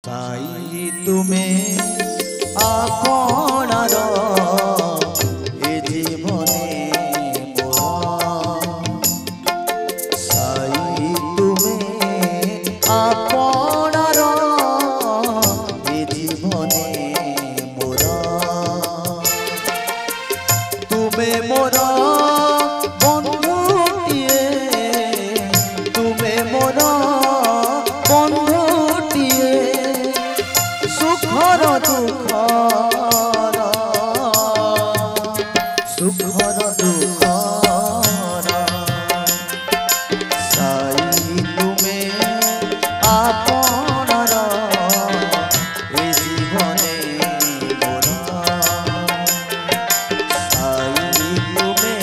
साई तुमे आपणार ए जीवने मोर साई तुमे आपणार ए जीवने मोर तुमे मोर बंधुटिए तुमे मोर बंधुटिए सुखर दुखर सुखर दुखर साई तुमे आपणार ए जीवने मोर साई तुमे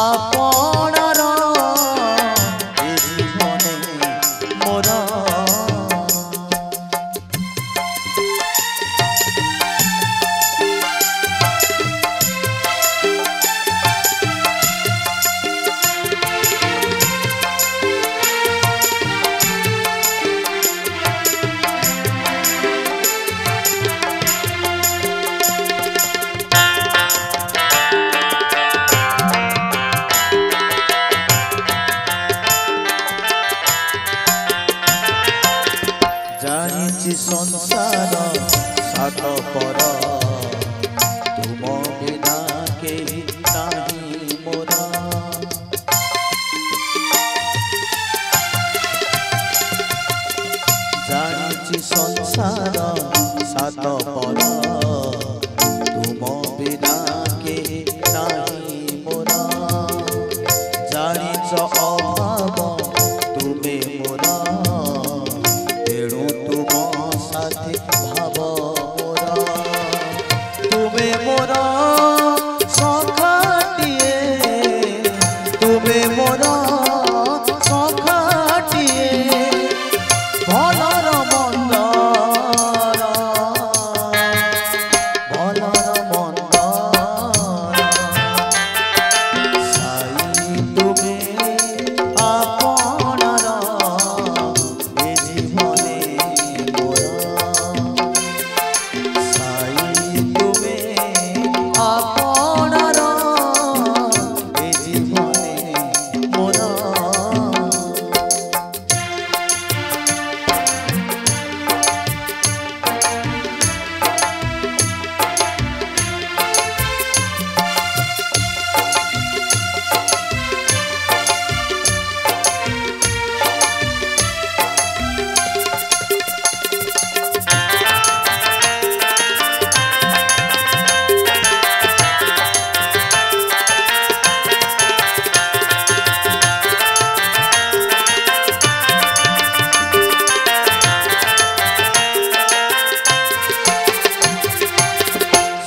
आपणार ए जीवने मोर जानिछि संसार सात पर तुम बिना केही नाही मोर जानिछि संसार सात पर तुम बिना केही नाही मोर जानिछ अभाव तुमे मोर भाव मोर तुमे मोर सखाटिए तुमे मोर सखाटिए भलर मंदर भलर मंदर साई तुमे आपणार ए जीवने मोर साई तुमे आपणार ए जीवने मोर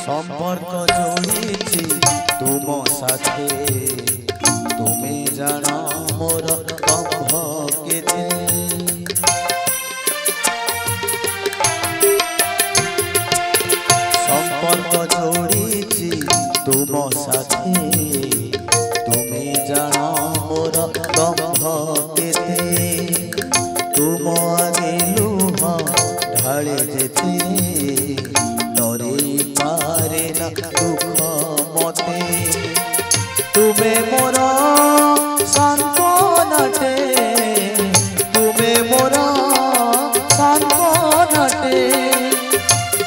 संपर्क जोड़ीछि तुम साथे तुमे जाना मोर बंध केते संपर्क जोड़ीछि तुम साथे तुमे जाना मोर बंध केते तुम आगे लुह ढाले जेते पारे ना दुख मते तुमे मोर सांत्वनाटे तुमे मोर सांत्वनाटे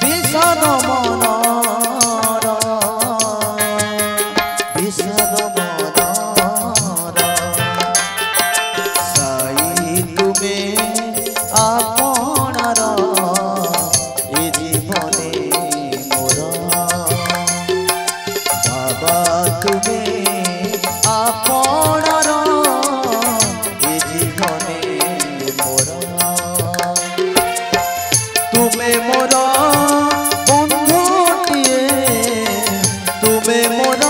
विषाद मनर विषाद मनर साई तुमे आपणार ए जीवने तुमे आपणार ए जीवने मोर तुमे मोर बंधुटिए तुमे मोर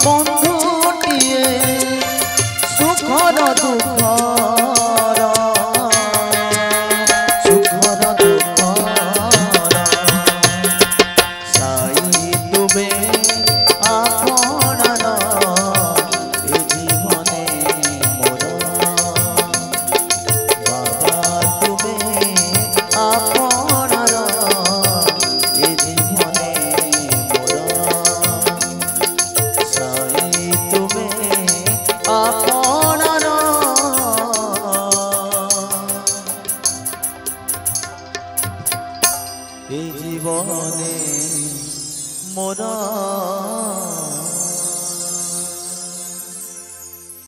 बंधुटिए सुखर दुखर सुखर दुखर साई तुमे आपणार ए जीवने मोर बाबा तुमे आपणार ए जीवने मोर साई तुमे आपणार ए जीवने मोर।